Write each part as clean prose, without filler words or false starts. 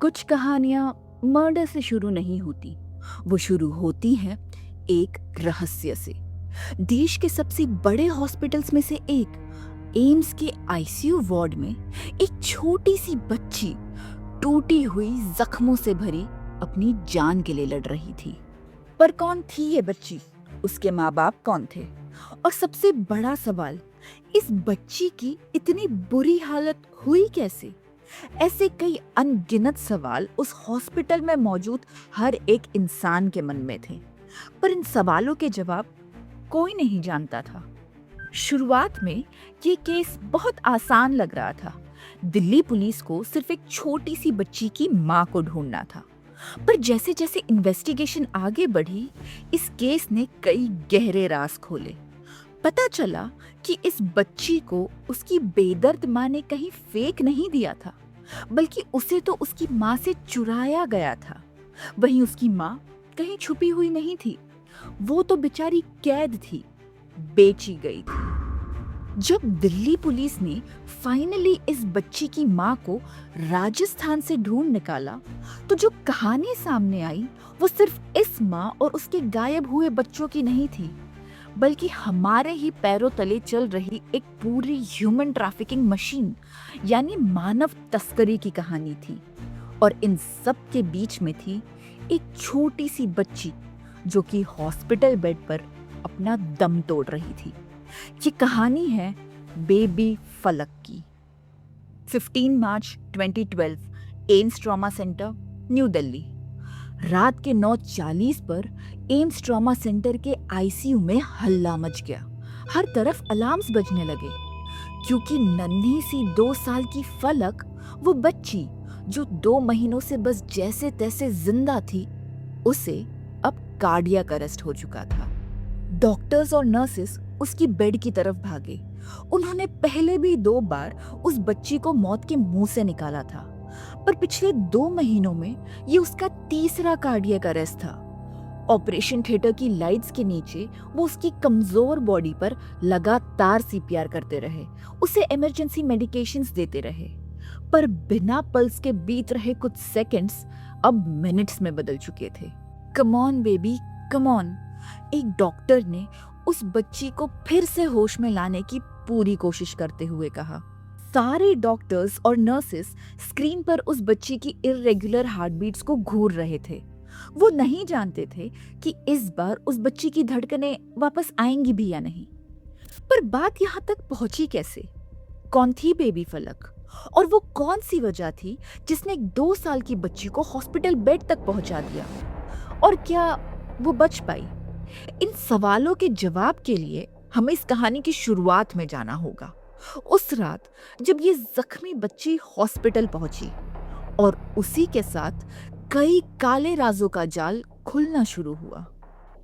कुछ कहानियां मर्डर से शुरू नहीं होती, वो शुरू होती हैं एक रहस्य से। देश के सबसे बड़े हॉस्पिटल्स में से एक एम्स के आईसीयू वार्ड में एक छोटी सी बच्ची टूटी हुई जख्मों से भरी अपनी जान के लिए लड़ रही थी। पर कौन थी ये बच्ची? उसके माँ बाप कौन थे? और सबसे बड़ा सवाल, इस बच्ची की इतनी बुरी हालत हुई कैसे? ऐसे कई अनगिनत सवाल उस हॉस्पिटल में मौजूद हर एक इंसान के मन में थे, पर इन सवालों के जवाब कोई नहीं जानता था। शुरुआत में ये केस बहुत आसान लग रहा था। दिल्ली पुलिस को सिर्फ एक छोटी सी बच्ची की मां को ढूंढना था। पर जैसे जैसे इन्वेस्टिगेशन आगे बढ़ी, इस केस ने कई गहरे राज खोले। पता चला कि इस बच्ची को उसकी बेदर्द माँ ने कहीं फेंक नहीं दिया था, बल्कि उसे तो उसकी माँ से चुराया गया था। वहीं उसकी माँ कहीं छुपी हुई नहीं थी, वो तो बेचारी कैद थी, बेची गई थी। जब दिल्ली पुलिस ने फाइनली इस बच्ची की माँ को राजस्थान से ढूंढ निकाला, तो जो कहानी सामने आई वो सिर्फ इस माँ और उसके गायब हुए बच्चों की नहीं थी, बल्कि हमारे ही पैरों तले चल रही एक पूरी ह्यूमन ट्रैफिकिंग मशीन यानी मानव तस्करी की कहानी थी। और इन सब के बीच में थी एक छोटी सी बच्ची जो कि हॉस्पिटल बेड पर अपना दम तोड़ रही थी। ये कहानी है बेबी फलक की। 15 मार्च 2012, AIIMS trauma centre, new Delhi. रात के 9:40 पर एम्स ट्रॉमा सेंटर के आईसीयू में हल्ला मच गया। हर तरफ अलार्म्स बजने लगे, क्योंकि नन्ही सी 2 साल की फलक, वो बच्ची जो 2 महीनों से बस जैसे तैसे जिंदा थी, उसे अब कार्डियक अरेस्ट हो चुका था। डॉक्टर्स और नर्सेस उसकी बेड की तरफ भागे। उन्होंने पहले भी 2 बार उस बच्ची को मौत के मुंह से निकाला था, पर पिछले 2 महीनों में ये उसका तीसरा कार्डियक अरेस्ट था। ऑपरेशन थिएटर की लाइट्स के नीचे वो उसकी कमजोर बॉडी पर लगातार सीपीआर करते रहे, उसे इमरजेंसी मेडिकेशंस देते रहे, पर बिना पल्स के बीत रहे कुछ सेकंड्स अब मिनट्स में बदल चुके थे। Come on baby, come on, एक डॉक्टर ने उस बच्ची को फिर से होश में लाने की पूरी कोशिश करते हुए कहा। सारे डॉक्टर्स और नर्सेस स्क्रीन पर उस बच्ची की इर्रेगुलर हार्टबीट्स को घूर रहे थे। वो नहीं जानते थे कि इस बार उस बच्ची की धड़कनें वापस आएंगी भी या नहीं। पर बात यहाँ तक पहुंची कैसे? कौन थी बेबी फलक? और वो कौन सी वजह थी जिसने एक 2 साल की बच्ची को हॉस्पिटल बेड तक पहुंचा दिया? और क्या वो बच पाई? इन सवालों के जवाब के लिए हमें इस कहानी की शुरुआत में जाना होगा। उस रात जब ये जख्मी बच्ची हॉस्पिटल पहुंची, और उसी के साथ कई काले राजों का जाल खुलना शुरू हुआ।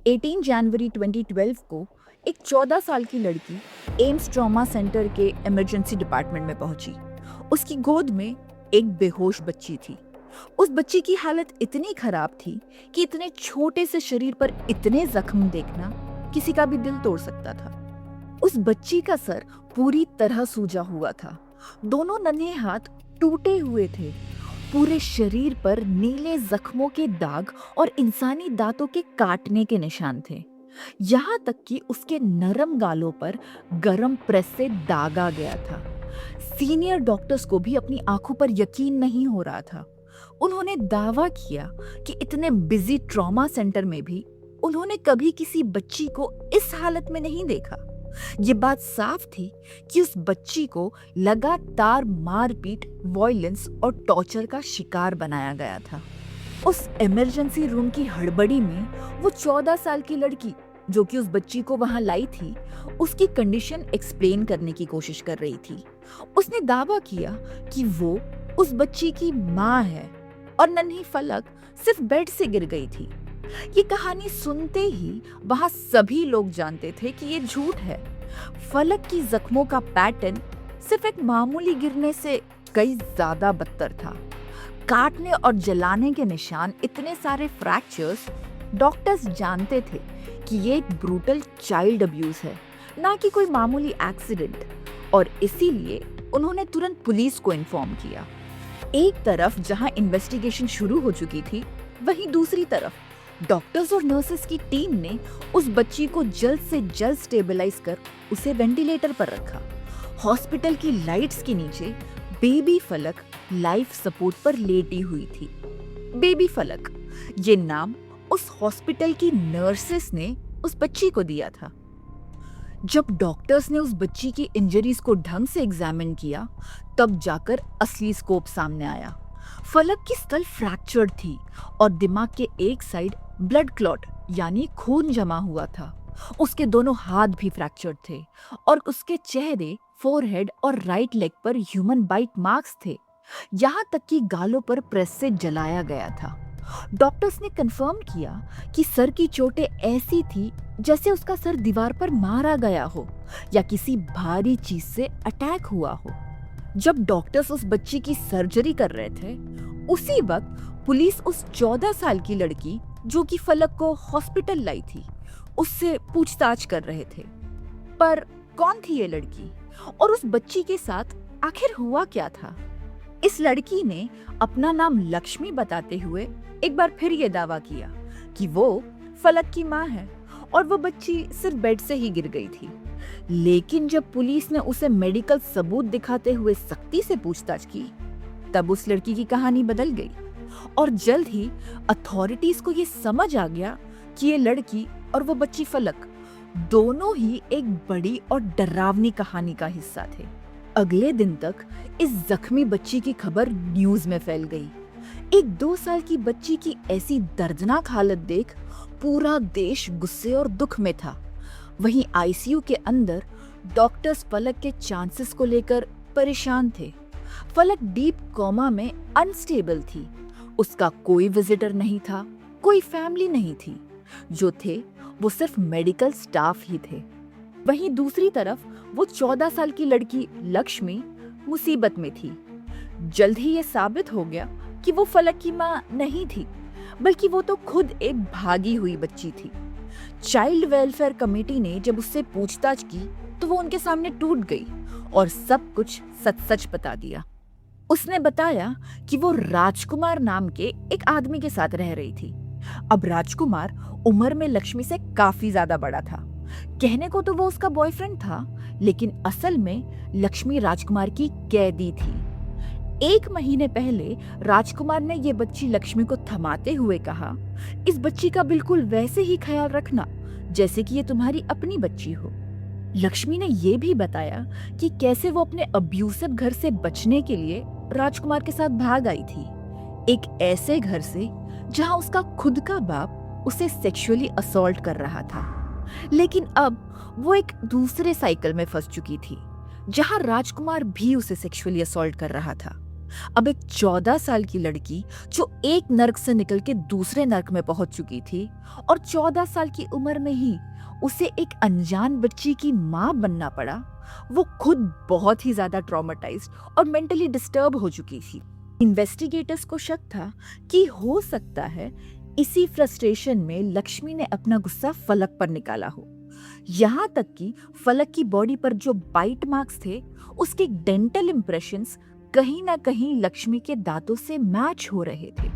18 जनवरी 2012 को एक 14 साल की लड़की एम्स ट्रॉमा सेंटर के इमरजेंसी डिपार्टमेंट में पहुंची। उसकी गोद में एक बेहोश बच्ची थी। उस बच्ची की हालत इतनी खराब थी कि इतने छोटे से शरीर पर इतने जख्म देखना किसी का भी दिल तोड़ सकता था। उस बच्ची का सर पूरी तरह सूजा हुआ था, दोनों नन्हे हाथ टूटे हुए थे, पूरे शरीर पर नीले जख्मों के दाग और इंसानी दांतों के काटने के निशान थे। यहाँ तक कि उसके नरम गालों पर गरम प्रेस से दागा गया था। सीनियर डॉक्टर्स को भी अपनी आंखों पर यकीन नहीं हो रहा था। उन्होंने दावा किया कि इतने बिजी ट्रॉमा सेंटर में भी उन्होंने कभी किसी बच्ची को इस हालत में नहीं देखा। ये बात साफ थी कि उस बच्ची को लगातार मारपीट, वॉयलेंस और टॉर्चर का शिकार बनाया गया था। उस इमरजेंसी रूम की हड़बड़ी में वो 14 साल की लड़की जो कि उस बच्ची को वहां लाई थी, उसकी कंडीशन एक्सप्लेन करने की कोशिश कर रही थी। उसने दावा किया कि वो उस बच्ची की माँ है और नन्ही फलक सिर्फ बेड से गिर गई थी। ये कहानी सुनते ही वहां सभी लोग जानते थे कि ये झूठ है। फलक की जख्मों का पैटर्न सिर्फ एक मामूली गिरने से कई ज्यादा बदतर था। काटने और जलाने के निशान, इतने सारे फ्रैक्चर्स, डॉक्टर्स जानते थे कि ये एक ब्रूटल चाइल्ड अब्यूज है, ना कि कोई मामूली एक्सीडेंट, और इसीलिए उन्होंने तुरंत पुलिस को इन्फॉर्म किया। एक तरफ जहां इन्वेस्टिगेशन शुरू हो चुकी थी, वहीं दूसरी तरफ डॉक्टर्स और नर्सेस की टीम ने उस बच्ची को जल्द से जल्द स्टेबलाइज कर उसे वेंटिलेटर पर रखा। हॉस्पिटल की लाइट्स के नीचे बेबी फलक लाइफ सपोर्ट पर लेटी हुई थी। बेबी फलक, ये नाम उस हॉस्पिटल की नर्सेस ने उस बच्ची को दिया था। जब डॉक्टर्स ने उस बच्ची की इंजरीज को ढंग से एग्जामिन किया, तब जाकर असली स्कोप सामने आया। फलक की स्कल फ्रैक्चर्ड थी और दिमाग के एक साइड ब्लड क्लॉट यानी खून जमा हुआ था। उसके दोनों हाथ भी फ्रैक्चर्ड थे और उसके चेहरे, फोरहेड और राइट लेग पर ह्यूमन बाइट मार्क्स थे। यहाँ तक कि गालों पर प्रेस से जलाया गया था। डॉक्टर्स ने कंफर्म किया कि सर की चोटें ऐसी थी जैसे उसका सर दीवार पर मारा गया हो या किसी भारी चीज से अटैक हुआ हो। जब डॉक्टर्स उस बच्ची की सर्जरी कर रहे थे, उसी वक्त पुलिस उस 14 साल की लड़की जो कि फलक को हॉस्पिटल लाई थी, उससे पूछताछ कर रहे थे। पर कौन थी ये लड़की और उस बच्ची के साथ आखिर हुआ क्या था? इस लड़की ने अपना नाम लक्ष्मी बताते हुए एक बार फिर ये दावा किया कि वो फलक की माँ है और वो बच्ची सिर्फ बेड से ही गिर गई थी। लेकिन जब पुलिस ने उसे मेडिकल सबूत दिखाते हुए सख्ती से पूछताछ की, तब उस लड़की की कहानी बदल गई और जल्द ही अथॉरिटीज को ये समझ आ गया कि ये लड़की और वो बच्ची फलक दोनों ही एक बड़ी और डरावनी कहानी का हिस्सा थे। अगले दिन तक इस जख्मी बच्ची की खबर न्यूज में फैल गई। एक 2 साल की बच्ची की ऐसी दर्दनाक हालत देख पूरा देश गुस्से और दुख में था। वहीं आईसीयू के अंदर डॉक्टर्स फलक के चांसेस को लेकर परेशान थे। फलक डीप कोमा में अनस्टेबल थी। उसका कोई विजिटर नहीं था, कोई फैमिली नहीं थी। जो थे वो सिर्फ मेडिकल स्टाफ ही थे। वहीं दूसरी तरफ वो 14 साल की लड़की लक्ष्मी मुसीबत में थी। जल्द ही ये साबित हो गया कि वो फलक की माँ नहीं थी, बल्कि वो तो खुद एक भागी हुई बच्ची थी। चाइल्ड वेलफेयर कमेटी ने जब उससे पूछताछ की तो वो उनके सामने टूट गई और सब कुछ सच सच बता दिया। उसने बताया कि वो राजकुमार नाम के एक आदमी के साथ रह रही थी। अब राजकुमार उम्र में लक्ष्मी से काफी ज्यादा बड़ा था। कहने को तो वो उसका बॉयफ्रेंड था, लेकिन असल में लक्ष्मी राजकुमार की कैदी थी। 1 महीने पहले राजकुमार ने ये बच्ची लक्ष्मी को थमाते हुए कहा, इस बच्ची का बिल्कुल वैसे ही ख्याल रखना जैसे कि ये तुम्हारी अपनी बच्ची हो। लक्ष्मी ने ये भी बताया कि कैसे वो अपने अब्यूसिव घर से बचने के लिए राजकुमार के साथ भाग आई थी, एक ऐसे घर से जहां उसका खुद का बाप उसे सेक्सुअली असॉल्ट कर रहा था। लेकिन अब वो एक दूसरे साइकिल में फंस चुकी थी, जहां राजकुमार भी उसे सेक्सुअली असॉल्ट कर रहा था। अब एक 14 साल की लड़की जो एक नर्क से निकल के दूसरे नर्क में पहुंच चुकी थी और 14 साल की उम्र में ही उसे एक अनजान बच्ची की माँ बनना पड़ा, वो खुद बहुत ही ज्यादा ट्रॉमेटाइज्ड और मेंटली डिस्टर्ब हो चुकी थी। इन्वेस्टिगेटर्स को शक था कि हो सकता है इसी फ्रस्ट्रेशन में लक्ष्मी ने अपना गुस्सा फलक पर निकाला हो। यहाँ तक कि फलक की बॉडी पर जो बाइट मार्क्स थे, उसके डेंटल इंप्रेशंस कहीं ना कहीं लक्ष्मी के दांतों से मैच हो रहे थे।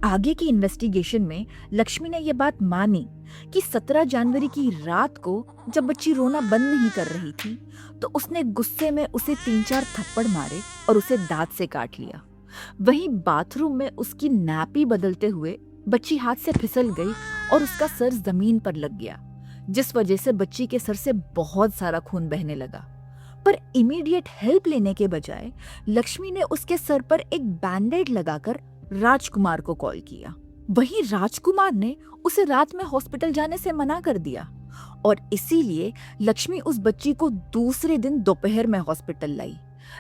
आगे की इन्वेस्टिगेशन में लक्ष्मी ने यह बात मानी कि 17 जनवरी की रात को जब बच्ची रोना बंद नहीं कर रही थी, तो उसने गुस्से में उसे 3-4 थप्पड़ मारे और उसे दांत से काट लिया। वहीं बाथरूम में उसकी नैपी बदलते हुए बच्ची हाथ से फिसल गई और उसका सर जमीन पर लग गया, जिस वजह से बच्ची के सर से बहुत सारा खून बहने लगा। पर इमीडिएट हेल्प लेने के बजाय लक्ष्मी ने उसके सर पर एक बैंडेड लगाकर राजकुमार को कॉल किया। वहीं राजकुमार ने उसे रात में हॉस्पिटल जाने से मना कर दिया और इसीलिए लक्ष्मी उस बच्ची को दूसरे दिन दोपहर में हॉस्पिटल लाई,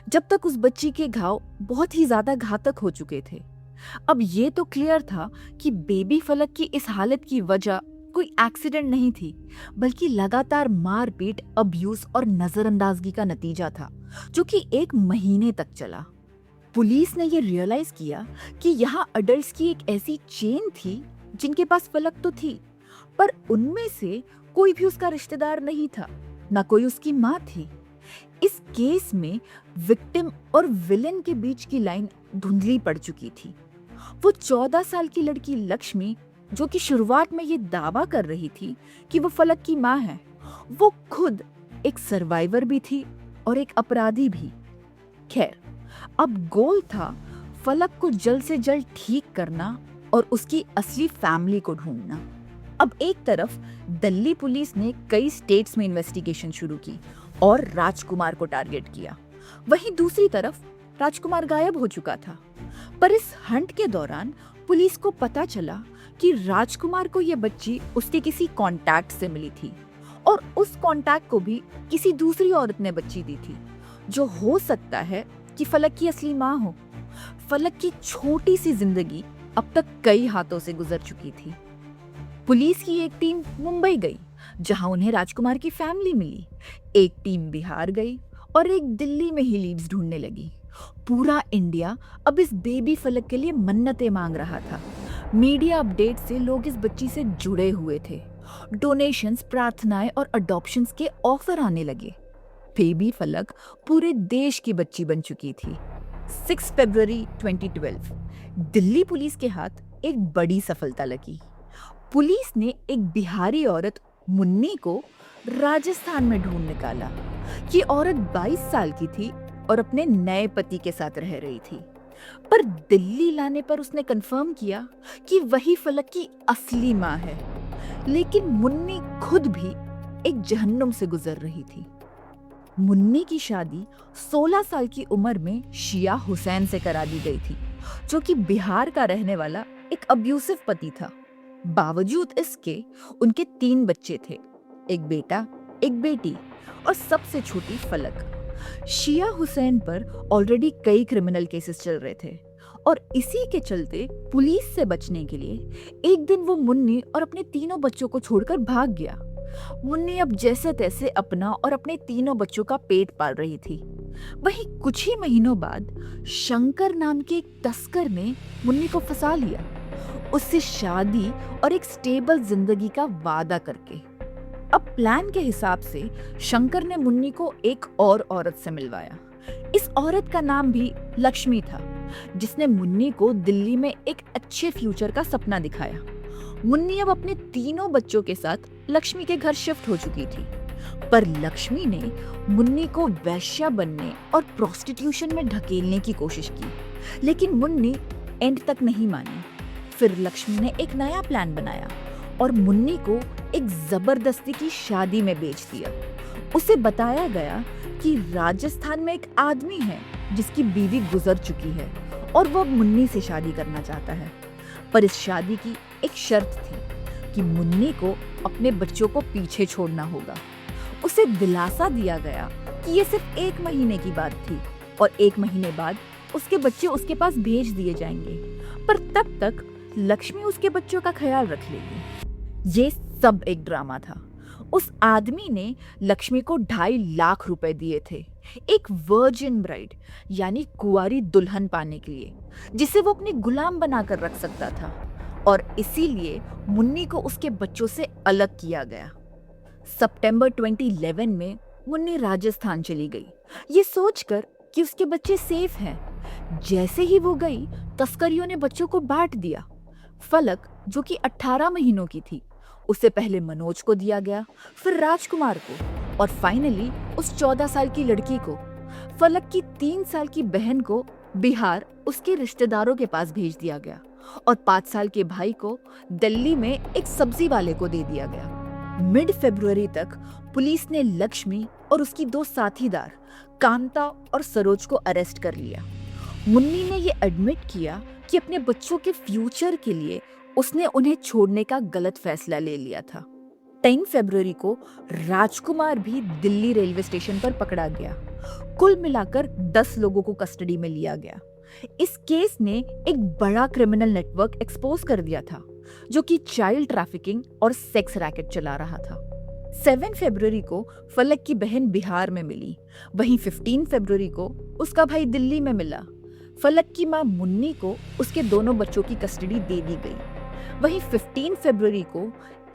जब तक उस बच्ची के घाव बहुत ही ज्यादा घातक हो चुके थे। अब ये तो क्लियर था कि बेबी फलक की इस हालत की वजह कोई एक्सीडेंट नहीं थी, बल्कि लगातार मारपीट, अब्यूज और नजरअंदाजगी का नतीजा था, जो कि 1 महीने तक चला। पुलिस ने ये रियलाइज किया कि यहाँ अडल्ट्स की एक ऐसी चेन थी जिनके पास फलक तो थी, पर उनमें से कोई भी उसका रिश्तेदार नहीं था, ना कोई उसकी माँ थी। इस केस में विक्टिम और विलेन के बीच की लाइन धुंधली पड़ चुकी थी। वो 14 साल की लड़की लक्ष्मी, जो कि शुरुआत में ये दावा कर रही थी कि वो फलक की माँ है, वो खुद एक सर्वाइवर भी थी और एक अपराधी भी। खैर, अब गोल था फलक को जल्द से जल्द ठीक करना और उसकी असली फैमिली को ढूंढना। अब एक तरफ दिल्ली पुलिस ने कई स्टेट्स में इन्वेस्टिगेशन शुरू की और राजकुमार को टारगेट किया। वहीं दूसरी तरफ राजकुमार गायब हो चुका था। पर इस हंट के दौरान पुलिस को पता चला कि राजकुमार को यह बच्ची उसके किसी कांटेक्ट से मिली थी और उस कांटेक्ट को भी किसी दूसरी औरत ने बच्ची दी थी, जो हो सकता है कि फलक की असली माँ हो। फलक की छोटी सी जिंदगी अब तक कई हाथों से गुजर चुकी थी। पुलिस की एक टीम मुंबई गई, जहां उन्हें राजकुमार की फैमिली मिली। एक टीम बिहार गई और एक दिल्ली में ही लीड्स ढूंढने लगी। पूरा इंडिया अब इस बेबी फलक के लिए मन्नतें मांग रहा था। मीडिया अपडेट से लोग इस बच्ची से जुड़े हुए थे। डोनेशंस, प्रार्थनाएं और अडॉप्शंस के ऑफर आने लगे। बेबी फलक पूरे देश की बच्ची बन चुकी थी। 6 फरवरी 2012 दिल्ली पुलिस के हाथ एक बड़ी सफलता लगी। पुलिस ने एक बिहारी औरत मुन्नी को राजस्थान में ढूंढ निकाला। ये औरत 22 साल की थी और अपने नए पति के साथ रह रही थी। पर दिल्ली लाने पर उसने कंफर्म किया कि वही फलक की असली माँ है। लेकिन मुन्नी खुद भी एक जहन्नुम से गुजर रही थी। मुन्नी की शादी 16 साल की उम्र में शिया हुसैन से करा दी गई थी, जो कि बिहार का रहने वाला एक अब्यूसिव पति था। बावजूद इसके उनके 3 बच्चे थे, एक बेटा, एक बेटी और सबसे छोटी फलक। शिया हुसैन पर ऑलरेडी कई क्रिमिनल केसेस चल रहे थे और इसी के चलते पुलिस से बचने के लिए एक दिन वो मुन्नी और अपने तीनों बच्चों को छोड़कर भाग गया। मुन्नी अब जैसे तैसे अपना और अपने तीनों बच्चों का पेट पाल रही थी। वहीं कुछ ही महीनों बाद शंकर नाम के एक तस्कर ने मुन्नी को फंसा लिया, उससे शादी और एक स्टेबल जिंदगी का वादा करके। अब प्लान के हिसाब से शंकर ने मुन्नी को एक और औरत से मिलवाया। इस औरत का नाम भी लक्ष्मी था, जिसने मुन्नी को दिल्ली में एक अच्छे फ्यूचर का सपना दिखाया। मुन्नी अब अपने तीनों बच्चों के साथ लक्ष्मी के घर शिफ्ट हो चुकी थी। पर लक्ष्मी ने मुन्नी को वैश्या बनने और प्रोस्टिट्यूशन में ढकेलने की कोशिश की, लेकिन मुन्नी एंड तक नहीं मानी। फिर लक्ष्मी ने एक नया प्लान बनाया और मुन्नी को एक जबरदस्ती की शादी में बेच दिया। उसे बताया गया कि राजस्थान में एक आदमी है जिसकी बीवी गुजर चुकी है और वो अब मुन्नी से शादी करना चाहता है। पर इस शादी की एक शर्त थी कि मुन्नी को अपने बच्चों को पीछे छोड़ना होगा। उसे दिलासा दिया गया कि ये सिर्फ 1 महीने की बात थी और 1 महीने बाद उसके बच्चे उसके पास भेज दिए जाएंगे, पर तब तक लक्ष्मी उसके बच्चों का ख्याल रख लेगी। ये सब एक ड्रामा था। उस आदमी ने लक्ष्मी को 2.5 लाख रुपए दिए थे, एक वर्जिन ब्राइड यानी कुंवारी दुल्हन पाने के लिए, जिसे वो अपने गुलाम बनाकर रख सकता था। और इसीलिए मुन्नी को उसके बच्चों से अलग किया गया। सितंबर 2011 में मुन्नी राजस्थान चली गई, ये सोचकर कि उसके बच्चे सेफ हैं। जैसे ही वो गई, तस्करियों ने बच्चों को बांट दिया। फलक, जो कि 18 महीनों की थी, उसे पहले मनोज को दिया गया, फिर राजकुमार को और फाइनली उस 14 साल की लड़की को। फलक की 3 साल की बहन को बिहार उसके रिश्तेदारों के पास भेज दिया गया और 5 साल के भाई को दिल्ली में एक सब्जी वाले को दे दिया गया। मिड फरवरी तक पुलिस ने लक्ष्मी और उसकी 2 साथीदार कांता और सरोज को अरेस्ट कर लिया। मुन्नी ने ये एडमिट किया कि अपने बच्चों के फ्यूचर के लिए उसने उन्हें छोड़ने का गलत फैसला ले लिया था। 10 फरवरी को राजकुमार भी दिल्ली रेलवे स्टेशन पर पकड़ा गया। कुल मिलाकर 10 लोगों को कस्टडी में लिया गया। इस केस ने एक बड़ा क्रिमिनल नेटवर्क एक्सपोज कर दिया था, जो कि चाइल्ड ट्रैफिकिंग और सेक्स रैकेट चला रहा था। 7 फरवरी को फलक की बहन बिहार में मिली। वहीं 15 फरवरी को उसका भाई दिल्ली में मिला। फलक की मां मुन्नी को उसके दोनों बच्चों की कस्टडी दे दी गई। वहीं 15 फरवरी को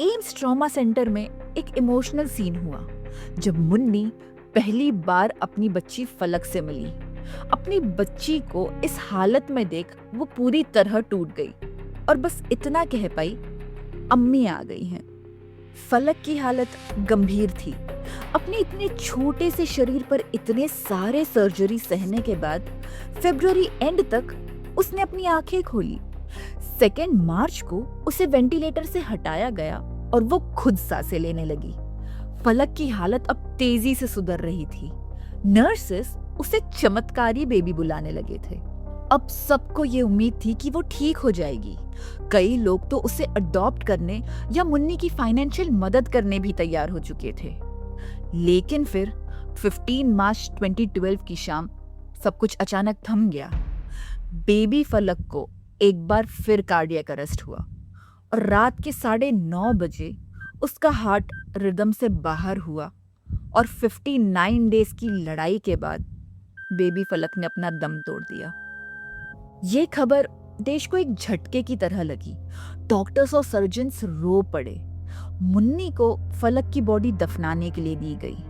एम्स ट्रॉमा सेंटर में एक इमोशनल सीन हुआ, जब मुन्नी पहली बार अपनी बच्ची फलक से मिली। अपनी बच्ची को इस हालत में देख वो पूरी तरह टूट गई और बस इतना कह पाई, अम्मी आ गई हैं। फलक की हालत गंभीर थी। अपने इतने छोटे से शरीर पर इतने सारे सर्जरी सहने के बाद फरवरी एंड तक उसने अपनी आंखें खोली। 2 मार्च को उसे वेंटिलेटर से हटाया गया और वो खुद सांसें लेने लगी। फलक की हालत अब तेजी से सुधर रही थी। नर्सेस उसे चमत्कारी बेबी बुलाने लगे थे। अब सबको ये उम्मीद थी कि वो ठीक हो जाएगी। कई लोग तो उसे अडॉप्ट करने या मुन्नी की फाइनेंशियल मदद करने भी तैयार हो चुके थे। लेकिन फिर 15 मार्च 2012 की शाम सब कुछ अचानक थम गया। बेबी फलक को एक बार फिर कार्डियक अरेस्ट हुआ और रात के 9:30 बजे उसका हार्ट रिदम से बाहर हुआ और 59 डेज की लड़ाई के बाद बेबी फलक ने अपना दम तोड़ दिया। ये खबर देश को एक झटके की तरह लगी। डॉक्टर्स और सर्जन्स रो पड़े। मुन्नी को फलक की बॉडी दफनाने के लिए दी गई।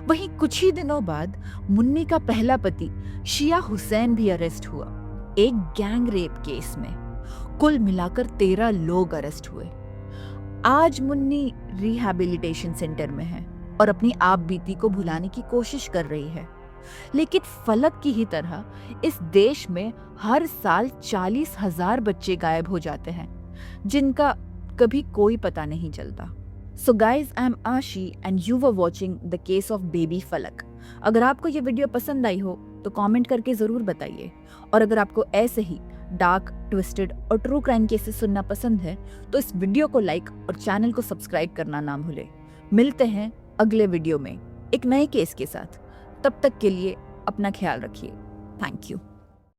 वहीं कुछ ही दिनों बाद मुन्नी का पहला पति शिया हुसैन भी अरेस्ट हुआ, एक गैंग रेप केस में। कुल मिलाकर 13 लोग अरेस्ट हुए। आज मुन्नी रिहैबिलिटेशन सेंटर में है और अपनी आप बीती को भुलाने की कोशिश कर रही है। लेकिन फलक की ही तरह इस देश में हर साल 40,000 बच्चे गायब हो जाते हैं जिनका कभी कोई पता नहीं चलता। सो गाइज, आई एम आशी and you were watching the case of baby फलक। अगर आपको ये वीडियो पसंद आई हो तो कमेंट करके जरूर बताइए, और अगर आपको ऐसे ही डार्क, ट्विस्टेड और ट्रू क्राइम केसेस सुनना पसंद है तो इस वीडियो को लाइक और चैनल को सब्सक्राइब करना ना भूलें। मिलते हैं अगले वीडियो में एक नए केस के साथ। तब तक के लिए अपना ख्याल रखिए। Thank you.